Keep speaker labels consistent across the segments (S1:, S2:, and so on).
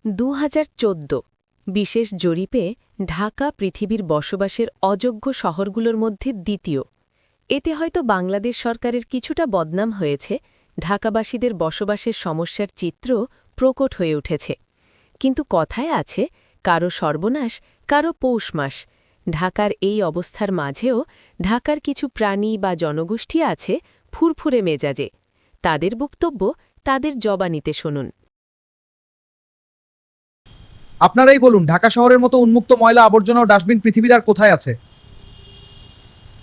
S1: 2014 বিশেষ জরিপে ঢাকা পৃথিবীর বসবাসের অযোগ্য শহরগুলোর মধ্যে দ্বিতীয়। এতে হয়তো বাংলাদেশ সরকারের কিছুটা বদনাম হয়েছে, ঢাকাবাসীদের বসবাসের সমস্যার চিত্র প্রকট হয়ে উঠেছে। কিন্তু কথায় আছে, কারো সর্বনাশ কারো পৌষ মাস। ঢাকার এই অবস্থার মাঝেও ঢাকার কিছু প্রাণী বা জনগোষ্ঠী আছে ফুরফুরে মেজাজে। তাদের বক্তব্য, তাদের জবানিতে শুনুন।
S2: আপনারাই বলুন, ঢাকা শহরের মতো উন্মুক্ত ময়লা আবর্জনা ও ডাস্টবিন পৃথিবীর আর কোথায় আছে?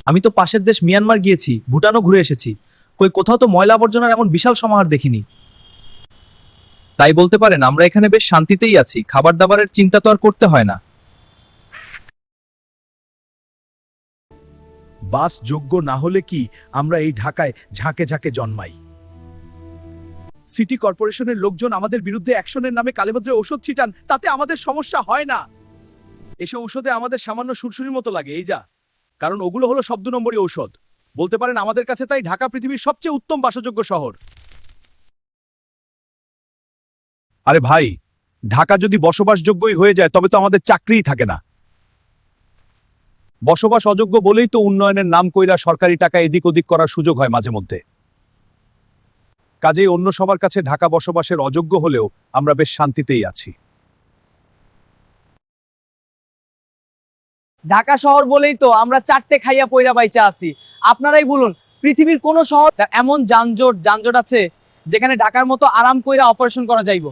S2: আমি তো পাশের দেশ মিয়ানমার গিয়েছি, ভুটানও ঘুরে এসেছি, কই কোথাও তো ময়লা আবর্জনার এমন বিশাল সমাহার দেখিনি। তাই বলতে পারেন আমরা এখানে বেশ শান্তিতেই আছি, খাবার দাবারের চিন্তা তো আর করতে হয় না।
S3: বাস যোগ্য না হলে কি আমরা এই ঢাকায় ঝাঁকে ঝাঁকে জন্মাই? সিটি কর্পোরেশনের লোকজন আমাদের বিরুদ্ধে অ্যাকশনের নামে কালেভদ্রে ওষুধ ছিটান, তাতে আমাদের সমস্যা হয় না। এসব ঔষধে আমাদের সামান্য সুরসুরির মতো লাগে, এই যা, কারণ ওগুলো হলো শব্দ নম্বরী ঔষধ। বলতে পারেন আমাদের কাছে তাই ঢাকা পৃথিবীর সবচেয়ে উত্তম বাসযোগ্য শহর। আরে ভাই, ঢাকা যদি বসবাসযোগ্যই হয়ে যায় তবে তো আমাদের চাকরিই থাকে না। বসবাস অযোগ্য বলেই তো উন্নয়নের নাম কইরা সরকারি টাকা এদিক ওদিক করার সুযোগ হয় মাঝে মধ্যে। কাজেই অন্য সবার কাছে ঢাকা বসবাসের অযোগ্য হলেও আমরা বেশ শান্তিতেই আছি।
S4: ঢাকা শহর বলেই তো আমরা চারটে খাইয়া পয়রা বাইচা আছি। আপনারাই বলুন, পৃথিবীর কোন শহর এমন যানজট আছে যেখানে ঢাকার মতো আরাম কইরা অপারেশন করা যাইব?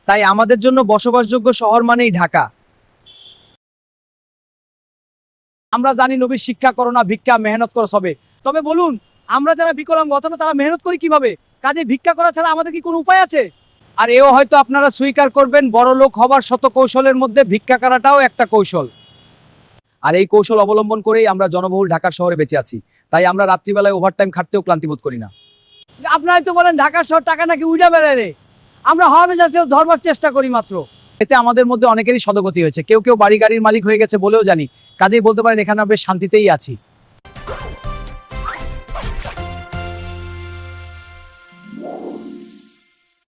S4: তাই আমাদের জন্য বসবাসযোগ্য শহর মানেই ঢাকা। আমরা জানি নবীর শিক্ষা করো না, ভিক্ষা মেহনত করো সবে। তবে বলুন, আমরা যারা বিকলাঙ্গ অথবা তারা মেহনত করি কিভাবে? কাজে ভিক্ষা করা ছাড়া আমাদের কি কোনো উপায় আছে? আর এও হয়তো আপনারা স্বীকার করবেন, বড় লোক হবার শত কৌশলের মধ্যে ভিক্ষা করাটাও একটা কৌশল। আর এই কৌশল অবলম্বন করেই আমরা জনবহুল ঢাকার শহরে বেঁচে আছি। তাই আমরা রাত্রিবেলায় ওভারটাইম খাটতেও ক্লান্তি বোধ করি না। আপনারাই তো বলেন ঢাকার শহর টাকা নাকি উইডা বেড়ায় রে। আমরা হওয়া মেজাজেও ধরবার চেষ্টা করি মাত্র। এতে আমাদের মধ্যে অনেকেরই সদগতি হয়েছে, কেউ কেউ বাড়ি গাড়ির মালিক হয়ে গেছে বলেও জানি। কাজেই বলতে পারেন এখানে আমরা বেশ শান্তিতেই আছি।